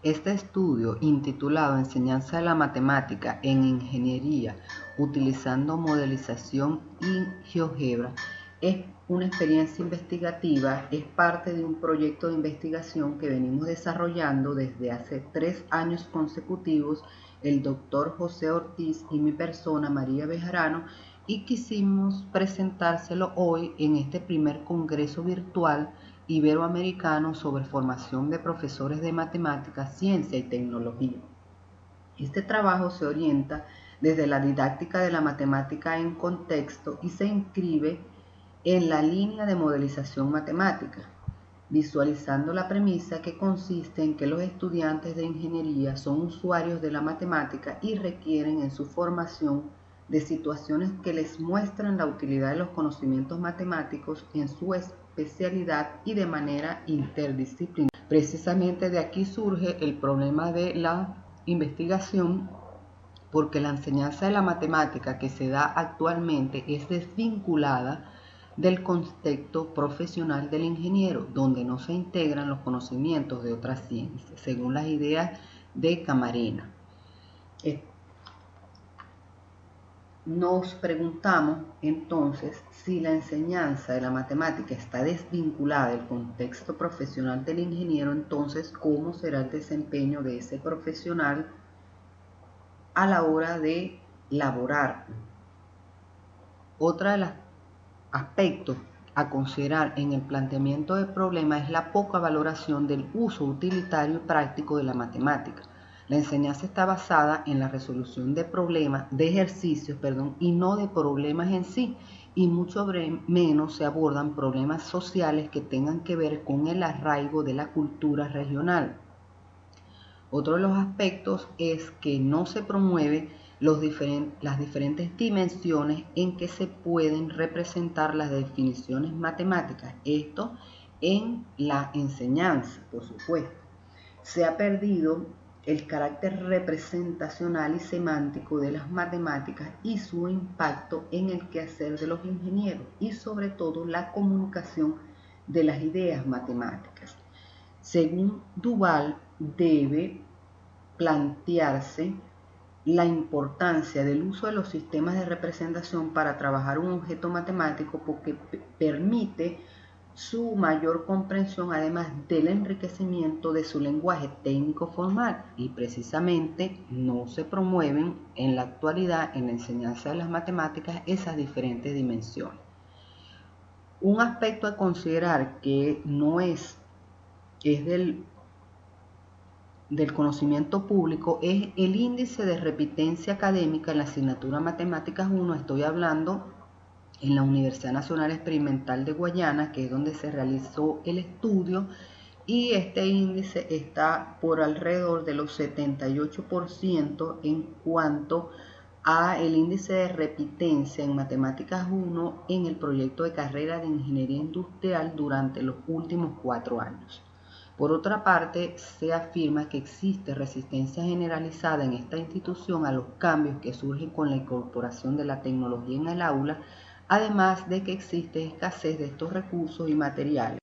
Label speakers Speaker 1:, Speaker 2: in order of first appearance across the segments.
Speaker 1: Este estudio, intitulado Enseñanza de la matemática en ingeniería utilizando modelización y GeoGebra, es una experiencia investigativa, es parte de un proyecto de investigación que venimos desarrollando desde hace 3 años consecutivos el doctor José Ortiz y mi persona María Bejarano, y quisimos presentárselo hoy en este primer congreso virtual iberoamericano sobre formación de profesores de matemáticas, ciencia y tecnología. Este trabajo se orienta desde la didáctica de la matemática en contexto y se inscribe en la línea de modelización matemática, visualizando la premisa que consiste en que los estudiantes de ingeniería son usuarios de la matemática y requieren en su formación de situaciones que les muestran la utilidad de los conocimientos matemáticos en su especialidad y de manera interdisciplinar. Precisamente de aquí surge el problema de la investigación, porque la enseñanza de la matemática que se da actualmente es desvinculada del contexto profesional del ingeniero, donde no se integran los conocimientos de otras ciencias, según las ideas de Camarena. Nos preguntamos entonces si la enseñanza de la matemática está desvinculada del contexto profesional del ingeniero, entonces ¿cómo será el desempeño de ese profesional a la hora de laborar? Otro de los aspectos a considerar en el planteamiento del problema es la poca valoración del uso utilitario y práctico de la matemática. La enseñanza está basada en la resolución de problemas, de ejercicios, y no de problemas en sí, y mucho menos se abordan problemas sociales que tengan que ver con el arraigo de la cultura regional. Otro de los aspectos es que no se promueve las diferentes dimensiones en que se pueden representar las definiciones matemáticas. Esto en la enseñanza, por supuesto. Se ha perdido el carácter representacional y semántico de las matemáticas y su impacto en el quehacer de los ingenieros y sobre todo la comunicación de las ideas matemáticas. Según Duval, debe plantearse la importancia del uso de los sistemas de representación para trabajar un objeto matemático, porque permite su mayor comprensión, además del enriquecimiento de su lenguaje técnico formal, y precisamente no se promueven en la actualidad en la enseñanza de las matemáticas esas diferentes dimensiones. Un aspecto a considerar que no es del conocimiento público es el índice de repitencia académica en la asignatura Matemáticas 1. Estoy hablando en la Universidad Nacional Experimental de Guayana, que es donde se realizó el estudio, y este índice está por alrededor de los 78% en cuanto a el índice de repitencia en Matemáticas 1 en el proyecto de carrera de Ingeniería Industrial durante los últimos 4 años. Por otra parte, se afirma que existe resistencia generalizada en esta institución a los cambios que surgen con la incorporación de la tecnología en el aula, además de que existe escasez de estos recursos y materiales.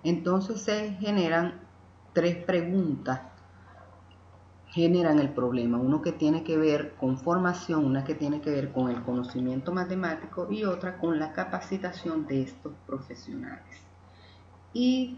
Speaker 1: Entonces se generan 3 preguntas, generan el problema, uno que tiene que ver con formación, una que tiene que ver con el conocimiento matemático y otra con la capacitación de estos profesionales. Y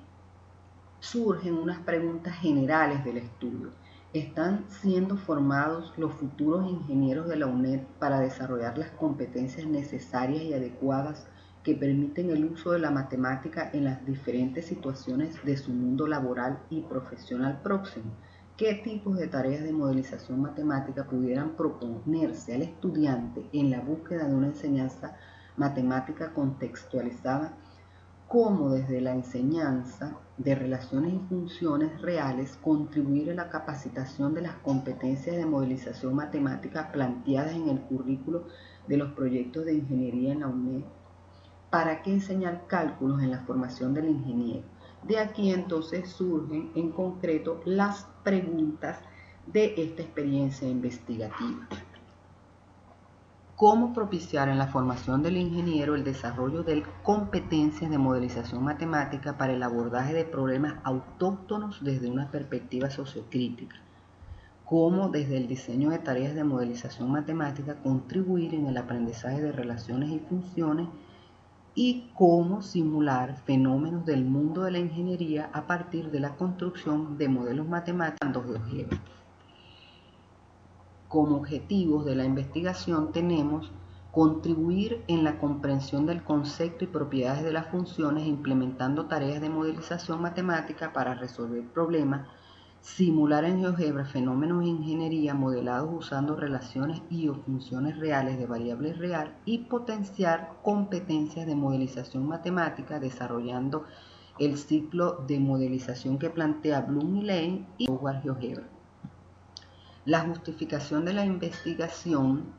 Speaker 1: surgen unas preguntas generales del estudio. ¿Están siendo formados los futuros ingenieros de la UNED para desarrollar las competencias necesarias y adecuadas que permiten el uso de la matemática en las diferentes situaciones de su mundo laboral y profesional próximo? ¿Qué tipos de tareas de modelización matemática pudieran proponerse al estudiante en la búsqueda de una enseñanza matemática contextualizada? ¿Cómo desde la enseñanza de relaciones y funciones reales contribuir a la capacitación de las competencias de modelización matemática planteadas en el currículo de los proyectos de ingeniería en la UNED? ¿Para qué enseñar cálculos en la formación del ingeniero? De aquí entonces surgen en concreto las preguntas de esta experiencia investigativa. cómo propiciar en la formación del ingeniero el desarrollo de competencias de modelización matemática para el abordaje de problemas autóctonos desde una perspectiva sociocrítica, cómo desde el diseño de tareas de modelización matemática contribuir en el aprendizaje de relaciones y funciones, y cómo simular fenómenos del mundo de la ingeniería a partir de la construcción de modelos matemáticos de objetos. Como objetivos de la investigación tenemos contribuir en la comprensión del concepto y propiedades de las funciones implementando tareas de modelización matemática para resolver problemas, simular en GeoGebra fenómenos de ingeniería modelados usando relaciones y o funciones reales de variable real y potenciar competencias de modelización matemática desarrollando el ciclo de modelización que plantea Bloom y Lane y software GeoGebra. La justificación de la investigación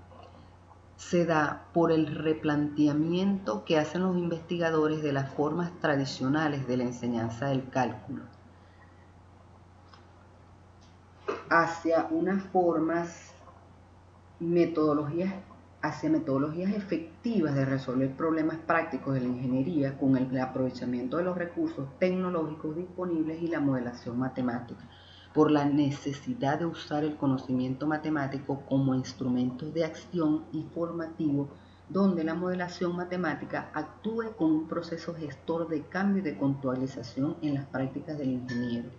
Speaker 1: se da por el replanteamiento que hacen los investigadores de las formas tradicionales de la enseñanza del cálculo hacia unas formas, metodologías efectivas de resolver problemas prácticos de la ingeniería con el aprovechamiento de los recursos tecnológicos disponibles y la modelación matemática, por la necesidad de usar el conocimiento matemático como instrumento de acción y formativo, donde la modelación matemática actúe como un proceso gestor de cambio y de contextualización en las prácticas del ingeniero.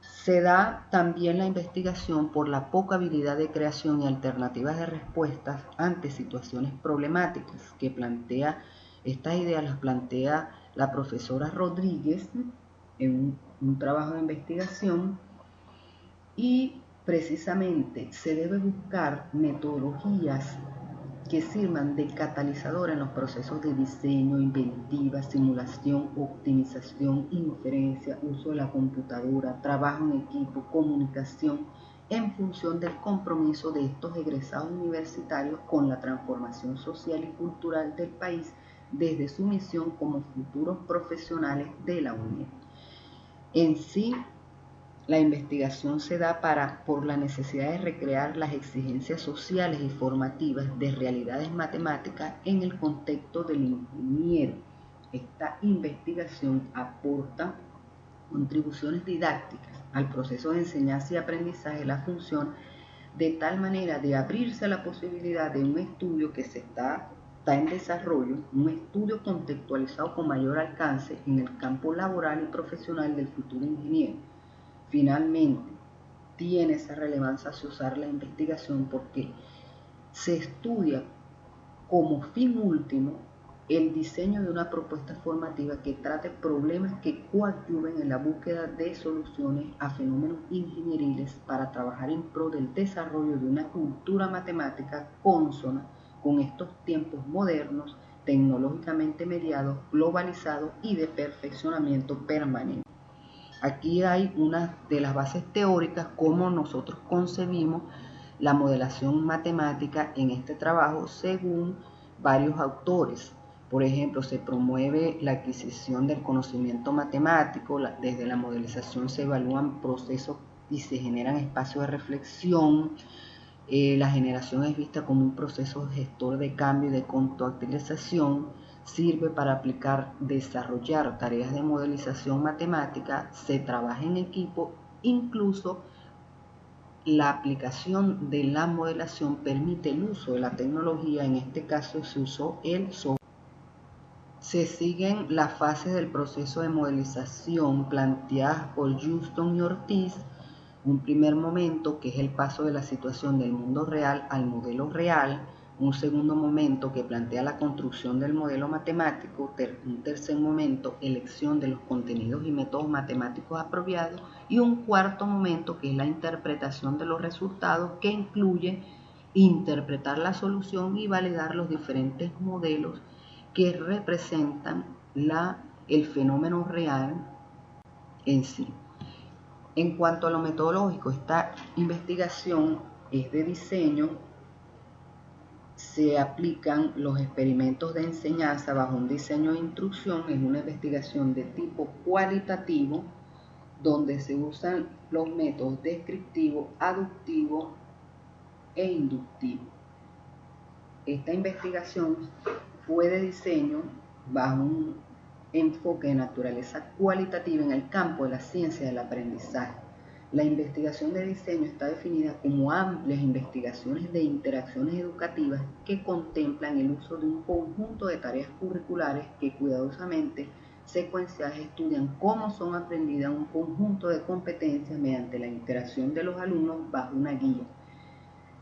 Speaker 1: Se da también la investigación por la poca habilidad de creación y alternativas de respuestas ante situaciones problemáticas que plantea, estas ideas las plantea la profesora Rodríguez en un trabajo de investigación, y precisamente se debe buscar metodologías que sirvan de catalizador en los procesos de diseño, inventiva, simulación, optimización, inferencia, uso de la computadora, trabajo en equipo, comunicación, en función del compromiso de estos egresados universitarios con la transformación social y cultural del país desde su misión como futuros profesionales de la UNED. En sí, la investigación se da por la necesidad de recrear las exigencias sociales y formativas de realidades matemáticas en el contexto del ingeniero. Esta investigación aporta contribuciones didácticas al proceso de enseñanza y aprendizaje de la función, de tal manera de abrirse a la posibilidad de un estudio que está en desarrollo, un estudio contextualizado con mayor alcance en el campo laboral y profesional del futuro ingeniero. Finalmente, tiene esa relevancia asociar la investigación porque se estudia como fin último el diseño de una propuesta formativa que trate problemas que coadyuven en la búsqueda de soluciones a fenómenos ingenieriles para trabajar en pro del desarrollo de una cultura matemática consona con estos tiempos modernos, tecnológicamente mediados, globalizados y de perfeccionamiento permanente. Aquí hay una de las bases teóricas, cómo nosotros concebimos la modelación matemática en este trabajo según varios autores. Por ejemplo, se promueve la adquisición del conocimiento matemático, desde la modelización se evalúan procesos y se generan espacios de reflexión. La generación es vista como un proceso gestor de cambio y de contextualización. Sirve para aplicar, desarrollar tareas de modelización matemática, se trabaja en equipo, incluso la aplicación de la modelación permite el uso de la tecnología, en este caso se usó el software. Se siguen las fases del proceso de modelización planteadas por Houston y Ortiz. Un primer momento, que es el paso de la situación del mundo real al modelo real. Un segundo momento que plantea la construcción del modelo matemático. Un tercer momento, elección de los contenidos y métodos matemáticos apropiados. Y un cuarto momento que es la interpretación de los resultados, que incluye interpretar la solución y validar los diferentes modelos que representan el fenómeno real en sí. En cuanto a lo metodológico, esta investigación es de diseño. Se aplican los experimentos de enseñanza bajo un diseño de instrucción. Es una investigación de tipo cualitativo, donde se usan los métodos descriptivo, aductivo e inductivo. esta investigación fue de diseño bajo un enfoque de naturaleza cualitativa en el campo de la ciencia del aprendizaje. La investigación de diseño está definida como amplias investigaciones de interacciones educativas que contemplan el uso de un conjunto de tareas curriculares que cuidadosamente secuenciadas estudian cómo son aprendidas un conjunto de competencias mediante la interacción de los alumnos bajo una guía.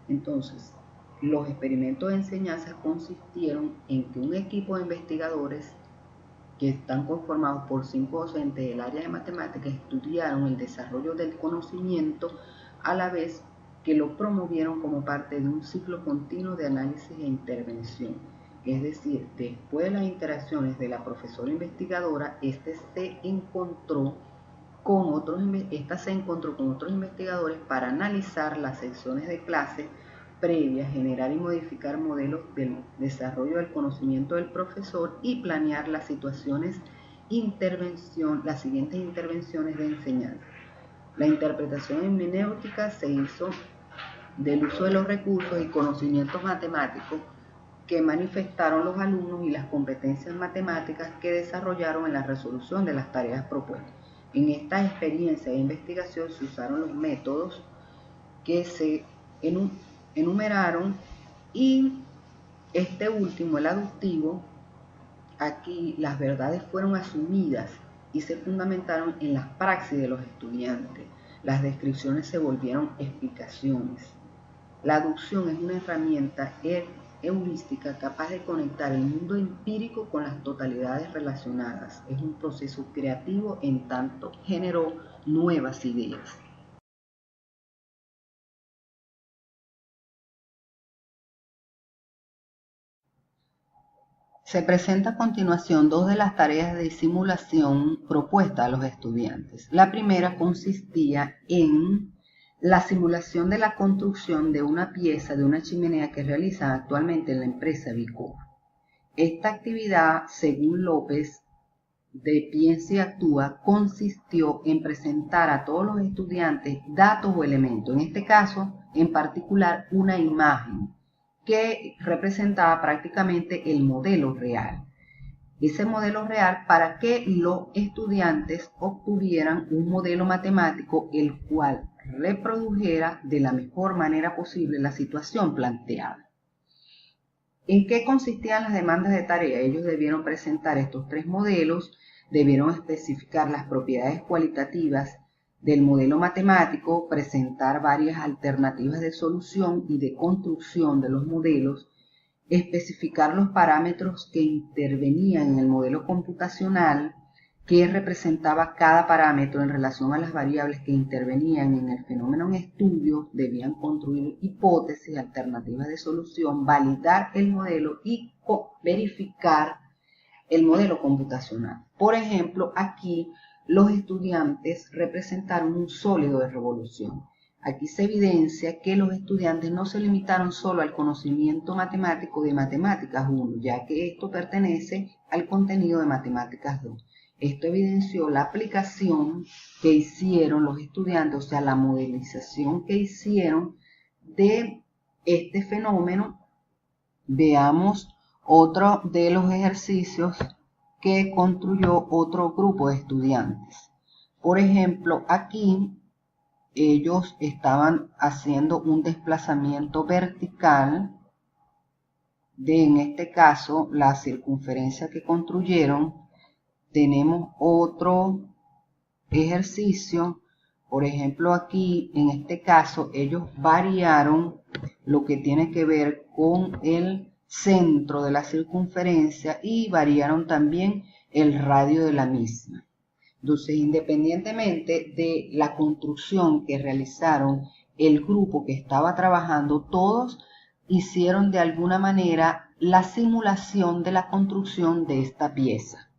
Speaker 1: Entonces, los experimentos de enseñanza consistieron en que un equipo de investigadores que están conformados por 5 docentes del área de matemáticas estudiaron el desarrollo del conocimiento a la vez que lo promovieron como parte de un ciclo continuo de análisis e intervención. Es decir, después de las interacciones de la profesora investigadora, esta se encontró con otros investigadores para analizar las secciones de clase previas, generar y modificar modelos del desarrollo del conocimiento del profesor y planear las siguientes intervenciones de enseñanza. La interpretación hermenéutica se hizo del uso de los recursos y conocimientos matemáticos que manifestaron los alumnos y las competencias matemáticas que desarrollaron en la resolución de las tareas propuestas. En esta experiencia de investigación se usaron los métodos que se enumeraron y este último, el aductivo, aquí las verdades fueron asumidas y se fundamentaron en las praxis de los estudiantes. Las descripciones se volvieron explicaciones. La aducción es una herramienta heurística capaz de conectar el mundo empírico con las totalidades relacionadas. Es un proceso creativo en tanto generó nuevas ideas. Se presenta a continuación dos de las tareas de simulación propuestas a los estudiantes. La primera consistía en la simulación de la construcción de una pieza de una chimenea que realizan actualmente en la empresa Vicor. Esta actividad, según López, de Piensa y Actúa, consistió en presentar a todos los estudiantes datos o elementos, en este caso, en particular, una imagen que representaba prácticamente el modelo real. Ese modelo real para que los estudiantes obtuvieran un modelo matemático el cual reprodujera de la mejor manera posible la situación planteada. ¿En qué consistían las demandas de tarea? Ellos debieron presentar estos 3 modelos, debieron especificar las propiedades cualitativas del modelo matemático, presentar varias alternativas de solución y de construcción de los modelos, especificar los parámetros que intervenían en el modelo computacional, qué representaba cada parámetro en relación a las variables que intervenían en el fenómeno en estudio, debían construir hipótesis, alternativas de solución, validar el modelo y verificar el modelo computacional. Por ejemplo, aquí los estudiantes representaron un sólido de revolución. Aquí se evidencia que los estudiantes no se limitaron solo al conocimiento matemático de Matemáticas 1, ya que esto pertenece al contenido de Matemáticas 2. Esto evidenció la aplicación que hicieron los estudiantes, o sea, la modelización que hicieron de este fenómeno. Veamos otro de los ejercicios que construyó otro grupo de estudiantes. Por ejemplo, aquí ellos estaban haciendo un desplazamiento vertical de, en este caso, la circunferencia que construyeron. Tenemos otro ejercicio, por ejemplo aquí, en este caso, ellos variaron lo que tiene que ver con el centro de la circunferencia y variaron también el radio de la misma. Entonces, independientemente de la construcción que realizaron el grupo que estaba trabajando, todos hicieron de alguna manera la simulación de la construcción de esta pieza.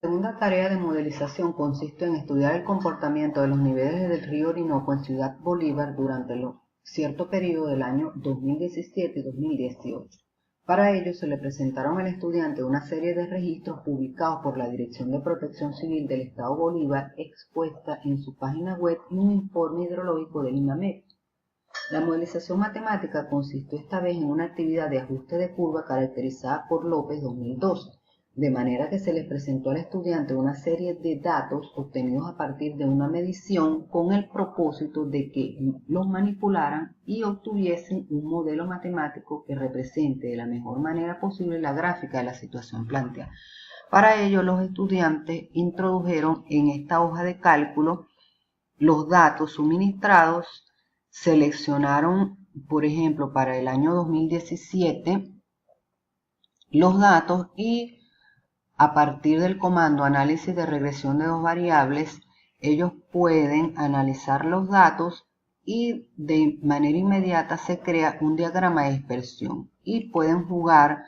Speaker 1: La segunda tarea de modelización consiste en estudiar el comportamiento de los niveles del río Orinoco en Ciudad Bolívar durante cierto periodo del año 2017 y 2018. Para ello se le presentaron al estudiante una serie de registros publicados por la Dirección de Protección Civil del Estado Bolívar expuesta en su página web y un informe hidrológico del INAMED. La modelización matemática consistió esta vez en una actividad de ajuste de curva caracterizada por López 2012, de manera que se les presentó al estudiante una serie de datos obtenidos a partir de una medición con el propósito de que los manipularan y obtuviesen un modelo matemático que represente de la mejor manera posible la gráfica de la situación planteada. Para ello, los estudiantes introdujeron en esta hoja de cálculo los datos suministrados, seleccionaron, por ejemplo, para el año 2017 los datos y a partir del comando análisis de regresión de dos variables, ellos pueden analizar los datos y de manera inmediata se crea un diagrama de dispersión y pueden jugar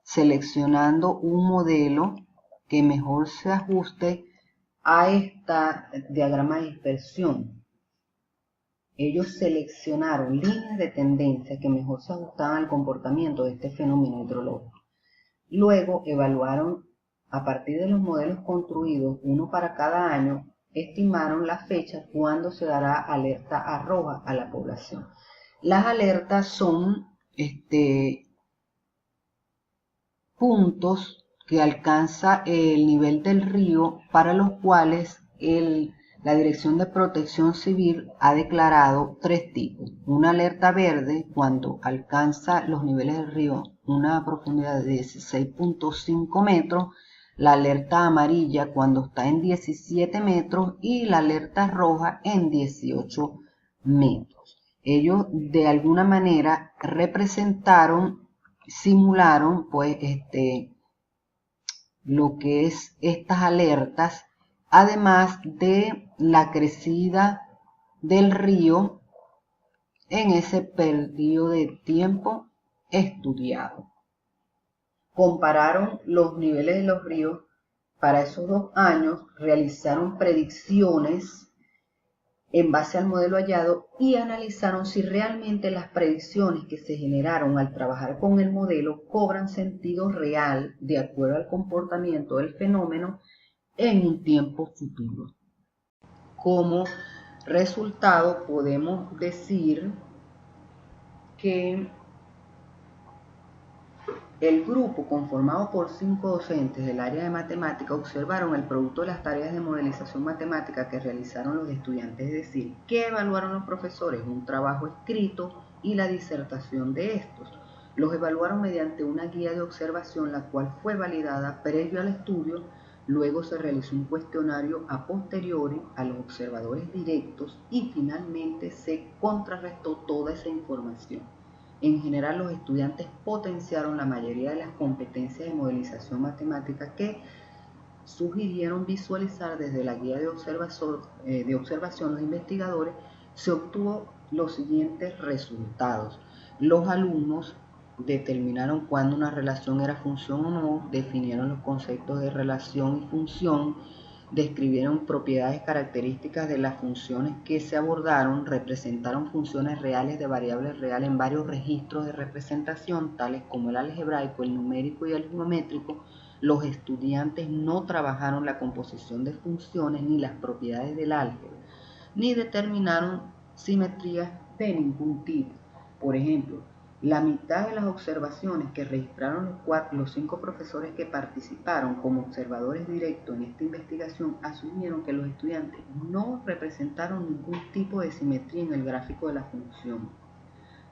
Speaker 1: seleccionando un modelo que mejor se ajuste a este diagrama de dispersión. Ellos seleccionaron líneas de tendencia que mejor se ajustaban al comportamiento de este fenómeno hidrológico. Luego evaluaron a partir de los modelos construidos, uno para cada año, estimaron la fecha cuando se dará alerta roja a la población. Las alertas son puntos que alcanza el nivel del río para los cuales la Dirección de Protección Civil ha declarado tres tipos. Una alerta verde cuando alcanza los niveles del río una profundidad de 16.5 metros, la alerta amarilla cuando está en 17 metros y la alerta roja en 18 metros. Ellos de alguna manera representaron, simularon pues lo que es estas alertas, además de la crecida del río en ese periodo de tiempo estudiado. Compararon los niveles de los ríos para esos 2 años, realizaron predicciones en base al modelo hallado y analizaron si realmente las predicciones que se generaron al trabajar con el modelo cobran sentido real de acuerdo al comportamiento del fenómeno en un tiempo futuro. Como resultado podemos decir que el grupo, conformado por 5 docentes del área de matemática, observaron el producto de las tareas de modelización matemática que realizaron los estudiantes, es decir, que evaluaron los profesores, un trabajo escrito y la disertación de estos. Los evaluaron mediante una guía de observación, la cual fue validada previo al estudio. Luego se realizó un cuestionario a posteriori a los observadores directos y finalmente se contrarrestó toda esa información. En general, los estudiantes potenciaron la mayoría de las competencias de modelización matemática que sugirieron visualizar desde la guía de observación los investigadores. Se obtuvo los siguientes resultados. Los alumnos determinaron cuándo una relación era función o no, definieron los conceptos de relación y función, describieron propiedades características de las funciones que se abordaron, representaron funciones reales de variables reales en varios registros de representación, tales como el algebraico, el numérico y el geométrico. Los estudiantes no trabajaron la composición de funciones ni las propiedades del álgebra, ni determinaron simetrías de ningún tipo. Por ejemplo, la mitad de las observaciones que registraron los 5 profesores que participaron como observadores directos en esta investigación asumieron que los estudiantes no representaron ningún tipo de simetría en el gráfico de la función.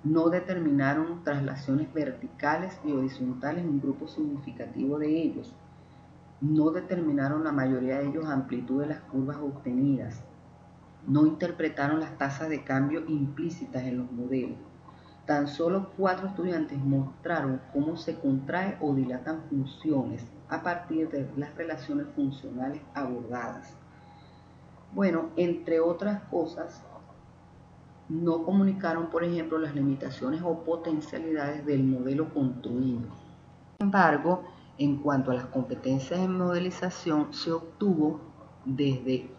Speaker 1: No determinaron traslaciones verticales y horizontales en un grupo significativo de ellos. No determinaron la mayoría de ellos amplitud de las curvas obtenidas. No interpretaron las tasas de cambio implícitas en los modelos. Tan solo 4 estudiantes mostraron cómo se contrae o dilatan funciones a partir de las relaciones funcionales abordadas. Bueno, entre otras cosas, no comunicaron, por ejemplo, las limitaciones o potencialidades del modelo construido. Sin embargo, en cuanto a las competencias en modelización, se obtuvo desde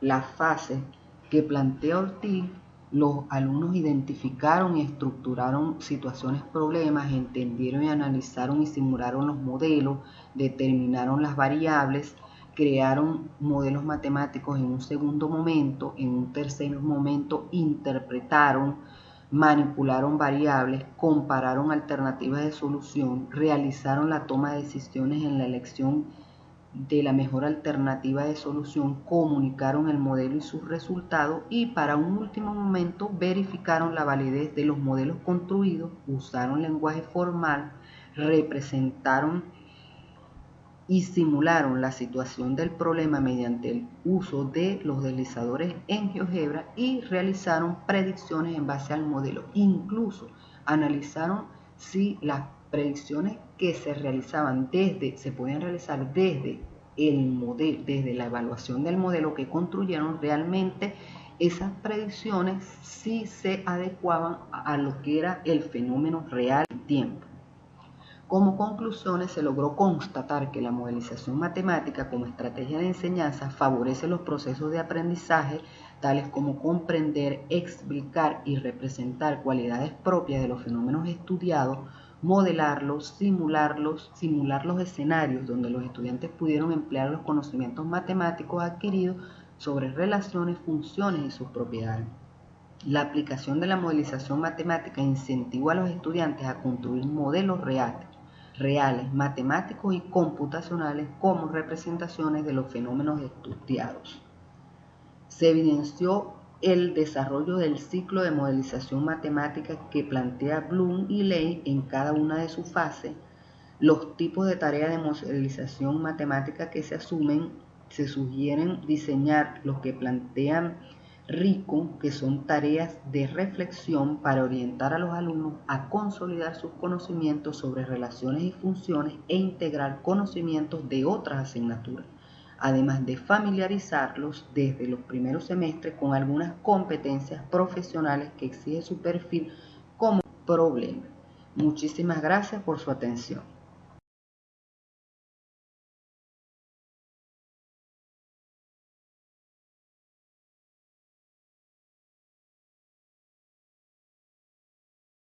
Speaker 1: la fase que plantea Ortiz. Los alumnos identificaron y estructuraron situaciones, problemas, entendieron y analizaron y simularon los modelos, determinaron las variables, crearon modelos matemáticos en un segundo momento, en un tercer momento interpretaron manipularon variables, compararon alternativas de solución, realizaron la toma de decisiones en la elección de la mejor alternativa de solución, comunicaron el modelo y sus resultados y para un último momento verificaron la validez de los modelos construidos, usaron lenguaje formal, representaron y simularon la situación del problema mediante el uso de los deslizadores en GeoGebra y realizaron predicciones en base al modelo. Incluso analizaron si las predicciones que se realizaban se podían realizar desde el modelo, desde la evaluación del modelo que construyeron, realmente esas predicciones sí se adecuaban a lo que era el fenómeno real del tiempo. Como conclusiones, se logró constatar que la modelización matemática como estrategia de enseñanza favorece los procesos de aprendizaje, tales como comprender, explicar y representar cualidades propias de los fenómenos estudiados, modelarlos, simular los escenarios donde los estudiantes pudieron emplear los conocimientos matemáticos adquiridos sobre relaciones, funciones y sus propiedades. La aplicación de la modelización matemática incentivó a los estudiantes a construir modelos reales, matemáticos y computacionales como representaciones de los fenómenos estudiados. Se evidenció el desarrollo del ciclo de modelización matemática que plantea Bloom y Ley en cada una de sus fases, los tipos de tareas de modelización matemática que se asumen, se sugieren diseñar los que plantean Rico, que son tareas de reflexión para orientar a los alumnos a consolidar sus conocimientos sobre relaciones y funciones e integrar conocimientos de otras asignaturas, además de familiarizarlos desde los primeros semestres con algunas competencias profesionales que exige su perfil como problema. Muchísimas gracias por su atención.